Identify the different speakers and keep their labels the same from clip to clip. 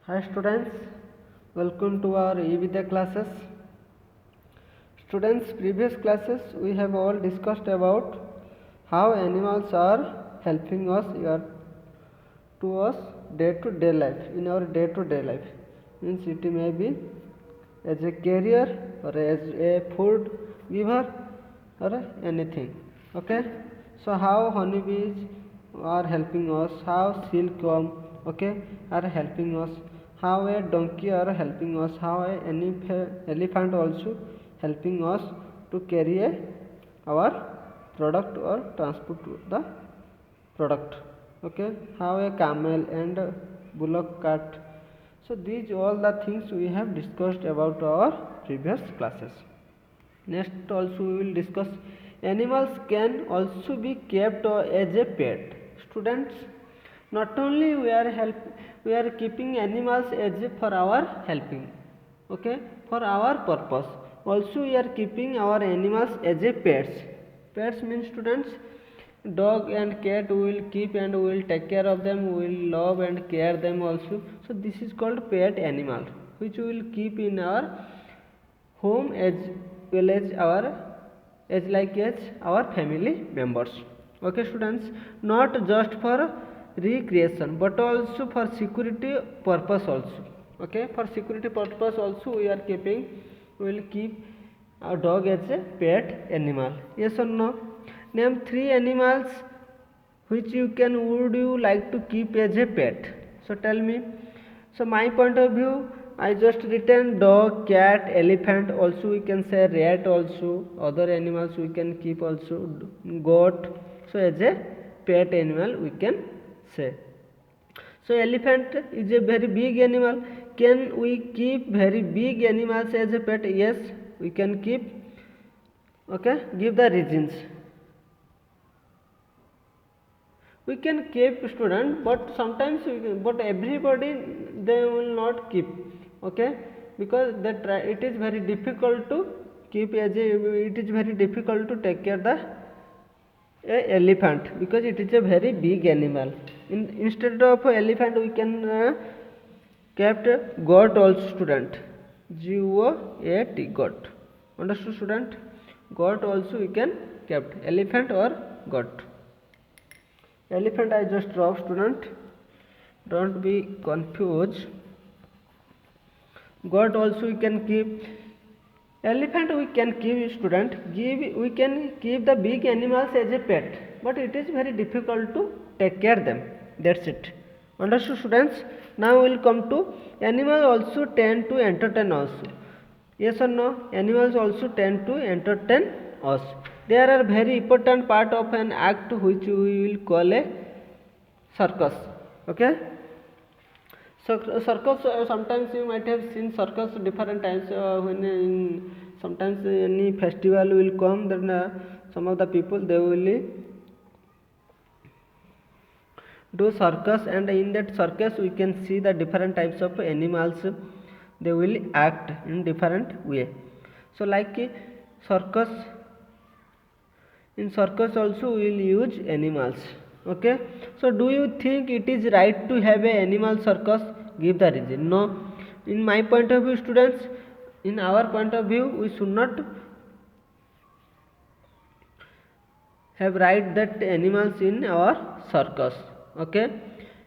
Speaker 1: Hi students, welcome to our e-Vidya classes. Students, previous classes we have all discussed about how animals are helping us to us day to day life, in our day to day life. Means it may be as a carrier or as a food giver or anything. Okay, so how honeybees are helping us, how silkworm, okay, are helping us, how a donkey are helping us, how a elephant also helping us to carry our product or transport the product. Okay, how a camel and bullock cart. So these all the things we have discussed about our previous classes. Next also we will discuss animals can also be kept as a pet. Students, not only we are keeping animals as a for our helping, okay, for our purpose. Also we are keeping our animals as a pets. Pets means, students, dog and cat we will keep and we will take care of them, we will love and care them also. So this is called pet animal, which we will keep in our home as well as our family members. Okay students, not just for recreation but also for security purpose also. Okay, for security purpose also we are keeping, we will keep our dog as a pet animal. Yes or no? Name three animals which would you like to keep as a pet. So tell me. So my point of view, I just written dog, cat, elephant, also we can say rat also, other animals we can keep also, goat. So as a pet animal we can say. So elephant is a very big animal. Can we keep very big animals as a pet? Yes, we can keep. Okay, give the reasons. We can keep, student, but sometimes but everybody they will not keep. Okay, because it is very difficult to keep it is very difficult to take care the elephant because it is a very big animal. Instead of elephant we can kept goat also, student. GOAT, goat. Understood, student? Goat also we can kept, elephant or goat. Elephant I just drop, student, don't be confused. Goat also we can keep. Elephant we can keep, student. We can keep the big animals as a pet, but it is very difficult to take care them. That's it. Understood, students? Now we will come to animals also tend to entertain us. Yes or no? Animals also tend to entertain us. They are a very important part of an act which we will call a circus. Okay, so circus, sometimes you might have seen circus different times, when sometimes any festival will come, then some of the people they will do circus, and in that circus we can see the different types of animals, they will act in different way. So like circus, in circus also we will use animals. Okay, so do you think it is right to have a animal circus? Give the reason. No, in my point of view, students, in our point of view, we should not have right that animals in our circus. Okay,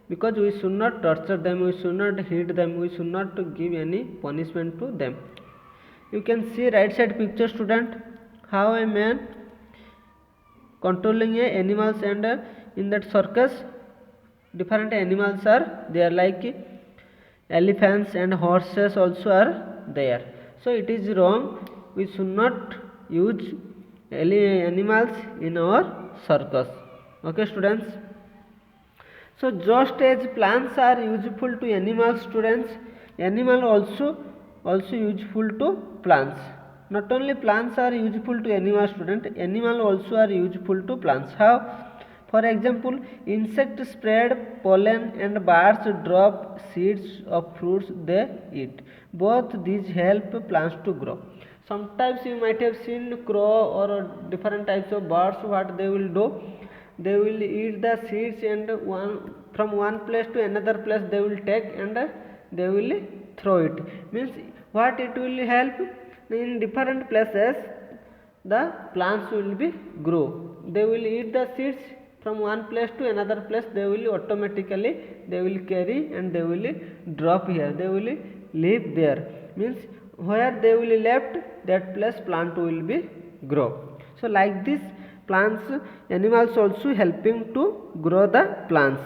Speaker 1: because we should not torture them, we should not hit them, we should not give any punishment to them. You can see right side picture, student, how a man controlling animals, and in that circus different animals are there, like elephants and horses also are there. So it is wrong, we should not use animals in our circus. Okay students, so just as plants are useful to animals, students, animal also useful to plants. Not only plants are useful to animal, student, animal also are useful to plants. How? For example, insects spread pollen and birds drop seeds of fruits they eat. Both these help plants to grow. Sometimes you might have seen crow or different types of birds, what they will do, they will eat the seeds, and from one place to another place they will take, and they will throw it. Means what it will help? In different places the plants will be grow. They will eat the seeds from one place to another place. They will automatically they will carry and they will drop here. They will live there. Means where they will left, that place plant will be grow. So like this plants, animals also helping to grow the plants.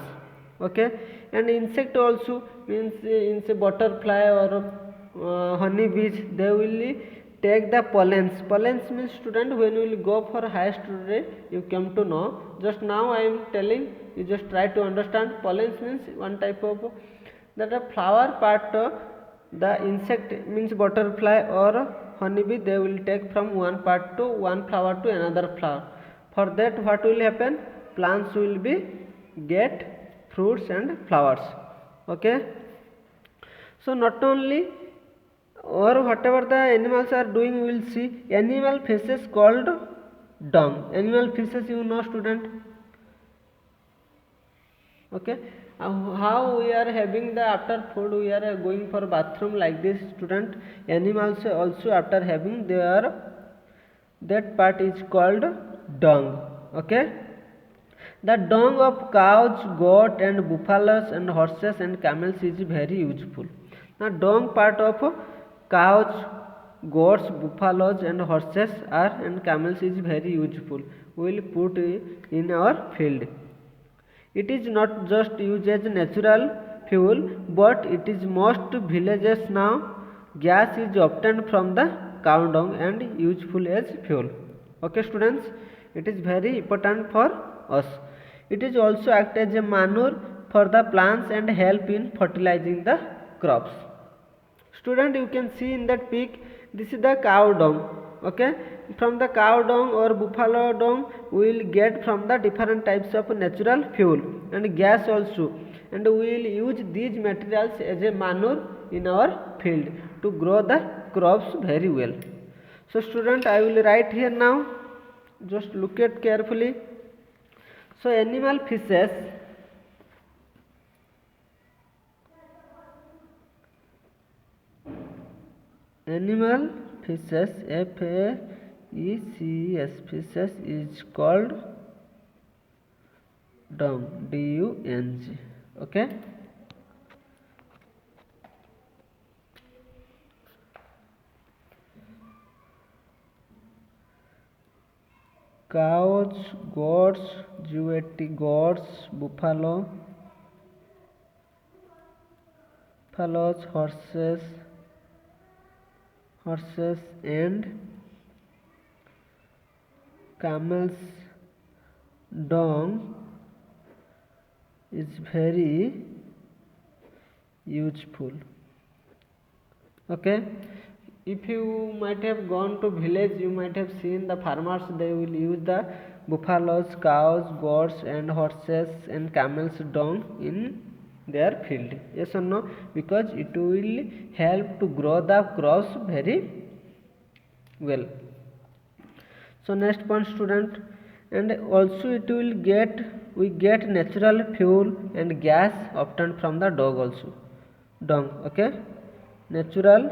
Speaker 1: Okay, and insect also, means in say butterfly or honey bees, they will take the pollens. Pollens means student, when you will go for higher study you come to know. Just now I am telling you, just try to understand. Pollens means one type of that a flower part, the insect means butterfly or honeybee, they will take from one part to one flower to another flower. For that what will happen? Plants will be get fruits and flowers. Okay, so not only or whatever the animals are doing, we will see animal feces called dung. Animal feces, you know student. Okay, how we are having the after food we are going for bathroom like this student. Animals also after having their, that part is called dung. Okay, the dung of cows, goat and buffaloes and horses and camels is very useful. Now dung part of cows, goats, buffaloes and horses are and camels is very useful. We will put in our field. It is not just used as natural fuel, but it is most villages now gas is obtained from the cow dung and useful as fuel. Okay students, it is very important for us. It is also act as a manure for the plants and help in fertilizing the crops. Student, you can see in that pic, this is the cow dung. Okay, from the cow dung or buffalo dung we will get from the different types of natural fuel and gas also, and we will use these materials as a manure in our field to grow the crops very well. So student, I will write here now, just look at carefully. So animal feces, animal feces, FAECS, feces is called dung, DUNG. Okay, cows, goats, goats, buffaloes, horses and camels dung is very useful. Okay, if you might have gone to village, you might have seen the farmers, they will use the buffaloes, cows, goats and horses and camels dung in their field. Yes or no? Because it will help to grow the crops very well. So next point student, and also it will we get natural fuel and gas obtained from the dog also, dung. Okay, natural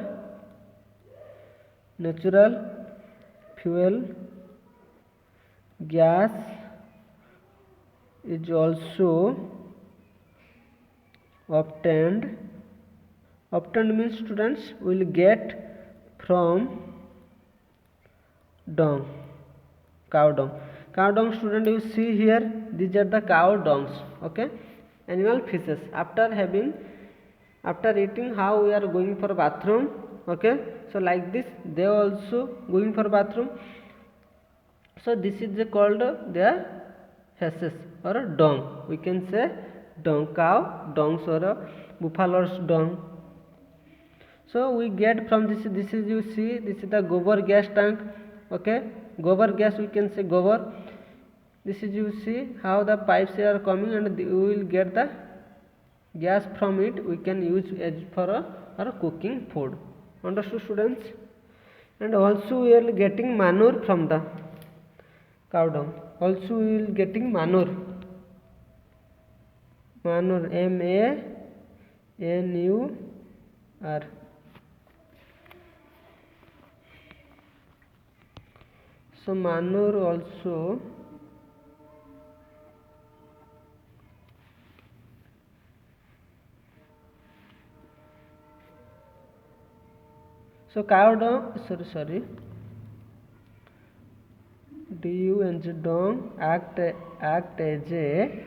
Speaker 1: fuel, gas is also obtained means students will get from dung, cow dung. Student, you see here, these are the cow dungs. Okay, animal feces. After eating, how we are going for bathroom. Okay, so like this they also going for bathroom. So this is called their feces or dung. We can say dung, cow dungs or buffalo's dung. So we get from this is, you see, this is the gobar gas tank. Okay, gobar gas, we can say gobar. This is, you see how the pipes are coming and we will get the gas from it. We can use as for our cooking food. Understood students? And also we are getting manure from the cow dung. Also we will getting manure, MANURE. are. So manure also so cow dung, sorry, dung act as a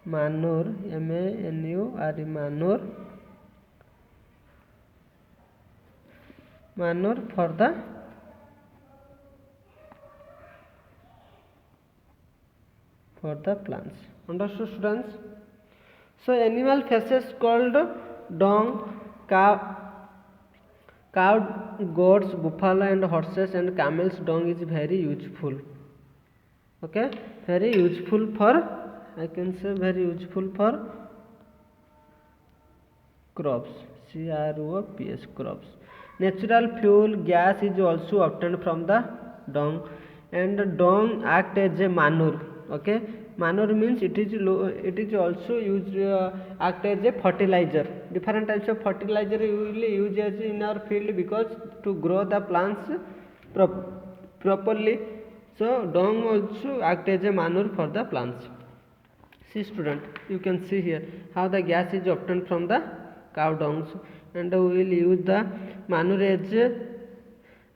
Speaker 1: manure, manure, manure for the plants. Understood, students? So animal feces called dung, cow, goats, buffalo and horses and camels dung is very useful. Okay, very useful for, I can say very useful for crops. CROPS, crops. Natural fuel gas is also obtained from the dung, and dung act as a manure. Okay, manure means it is also used act as a fertilizer. Different types of fertilizer we will use as in our field because to grow the plants properly. So dung also act as a manure for the plants. See student, you can see here how the gas is obtained from the cow dung, and we will use the manure as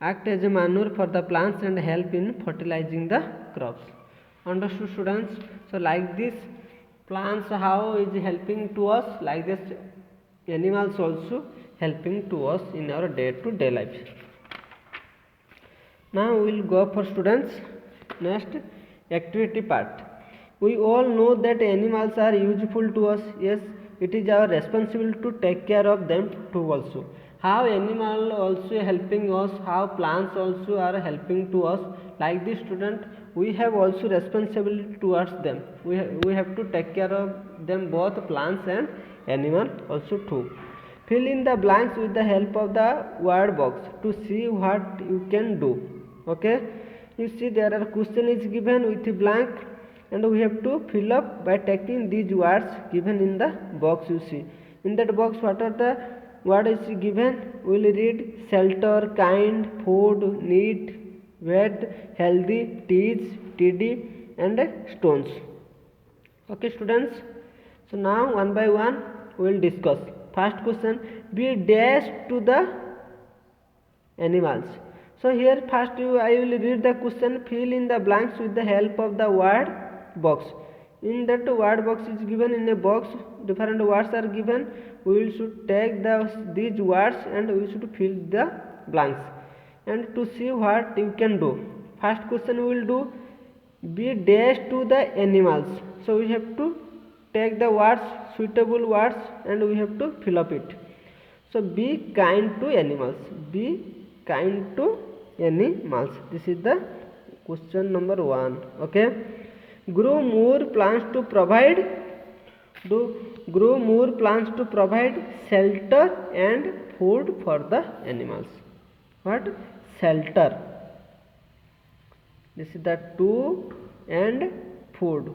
Speaker 1: act as a manure for the plants and help in fertilizing the crops. Understood, students? So like this, plants how is helping to us, like this animals also helping to us in our day-to-day life. Now we will go for students next activity part. We all know that animals are useful to us. Yes, it is our responsibility to take care of them too also. How animal also helping us, how plants also are helping to us. Like this student, we have also responsibility towards them. We have to take care of them, both plants and animal also too. Fill in the blanks with the help of the word box to see what you can do. Okay, you see there are question is given with a blank, and we have to fill up by taking these words given in the box. You see in that box what are the word is given. We will read shelter, kind, food, neat, wet, healthy, teach, tidy and stones. Okay students, so now one by one we will discuss. First question, be dash to the animals. So here first I will read the question, fill in the blanks with the help of the word box. In that word box is given in a box, different words are given. We should take these words and we should fill the blanks and to see what you can do. First question we will do, be dash to the animals. So we have to take the words, suitable words, and we have to fill up it. So be kind to animals. Be kind to animals. This is the question number 1. Okay. Grow more plants to provide. Grow more plants to provide shelter and food for the animals. What? Shelter. This is the 2 and food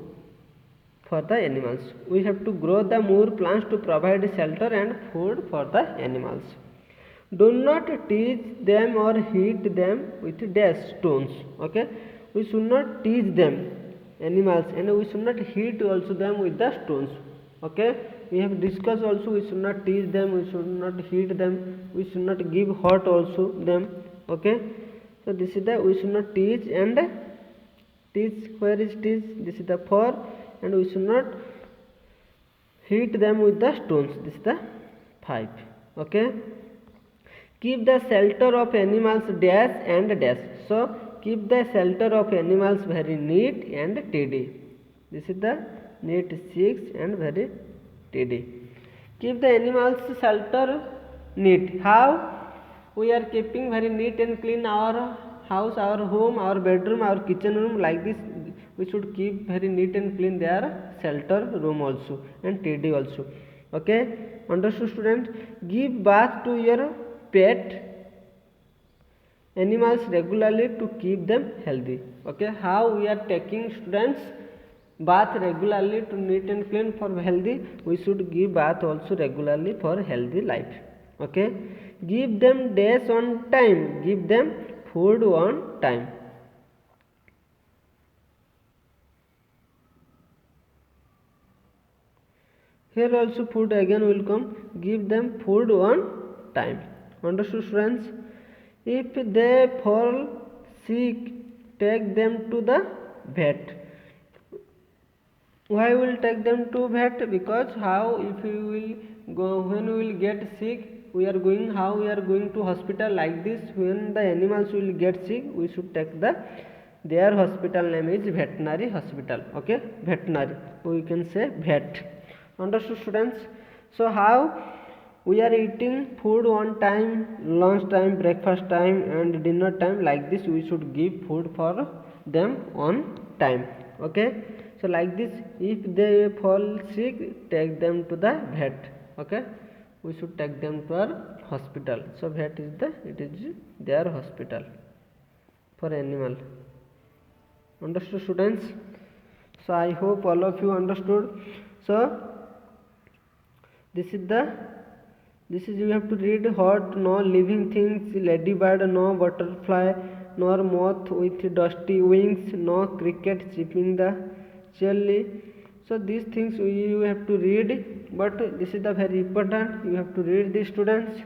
Speaker 1: for the animals. We have to grow the more plants to provide shelter and food for the animals. Do not tease them or hit them with dash stones. Okay, we should not tease them animals, and we should not hit also them with the stones. Okay, we have discussed also we should not tease them, we should not hit them, we should not give hurt also them. Okay, so this is the we should not tease and tease. Where is tease? This is the 4, and we should not hit them with the stones. This is the 5. Okay, keep the shelter of animals dash and dash. So keep the shelter of animals very neat and tidy. This is the neat 6 and very tidy. Keep the animals shelter neat. How? We are keeping very neat and clean our house, our home, our bedroom, our kitchen room. Like this we should keep very neat and clean their shelter room also and tidy also. Okay, understood student? Give bath to your pet animals regularly to keep them healthy. Okay, how we are taking students bath regularly to neat and clean for healthy? We should give bath also regularly for healthy life. Okay, give them days on time, give them food on time. Here also food again will come, give them food on time. Understood students? If they fall sick, take them to the vet. Why will take them to vet? Because how, if we will go, when we will get sick, we are going, how we are going to hospital like this. When the animals will get sick, we should take their hospital name is veterinary hospital. Okay, veterinary, we can say vet. Understood students? So how we are eating food on time, lunch time, breakfast time and dinner time, like this we should give food for them on time. Okay, so like this, if they fall sick, take them to the vet. Okay, we should take them to our hospital. So vet is it is their hospital for animal. Understood students? So I hope all of you understood. So this is you have to read hot, no living things, ladybird, no butterfly, nor moth with dusty wings, no cricket chipping the cherry. So these things you have to read, but this is the very important, you have to read these students.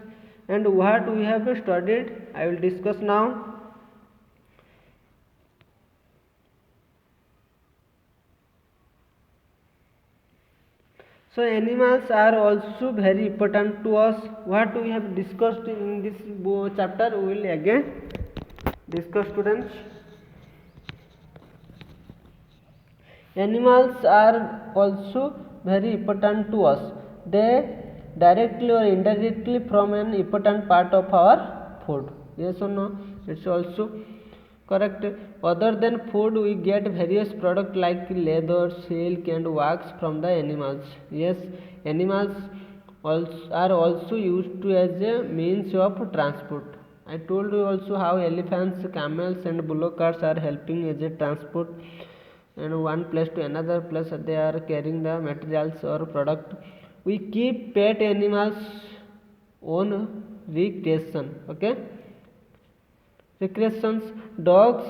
Speaker 1: And what we have studied, I will discuss now. So animals are also very important to us. What we have discussed in this chapter, we will again discuss students. Animals are also very important to us. They directly or indirectly form an important part of our food. Yes or no? It's also correct. Other than food, we get various products like leather, silk and wax from the animals. Yes, animals are also used to as a means of transport. I told you also how elephants, camels and bullock carts are helping as a transport and one place to another place, they are carrying the materials or product. We keep pet animals on recreation. Okay, recreations. Dogs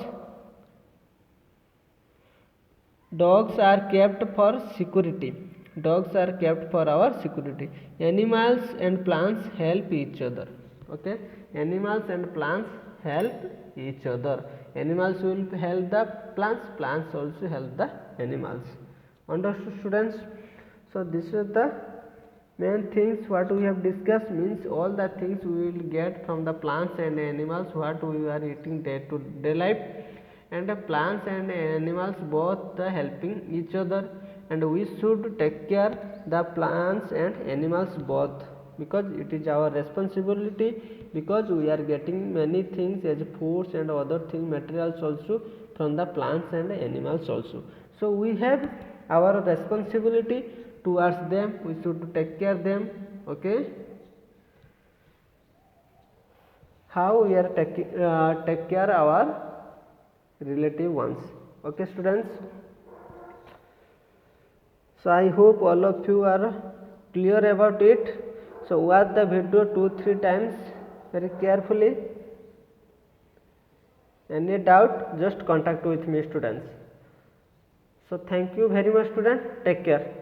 Speaker 1: are kept for security. Dogs are kept for our security. Animals and plants help each other. Okay, animals and plants help each other. Animals will help the plants, plants also help the animals. Understood students? So this is the main things what we have discussed, means all the things we will get from the plants and animals what we are eating day to day life. And the plants and animals both helping each other, and we should take care the plants and animals both, because it is our responsibility, because we are getting many things as foods and other thing materials also from the plants and animals also. So we have our responsibility towards them, we should take care them. Okay, how we are take care our relative ones. Okay students, so I hope all of you are clear about it. So watch the video 2-3 times very carefully. Any doubt, just contact with me students. So thank you very much students, take care.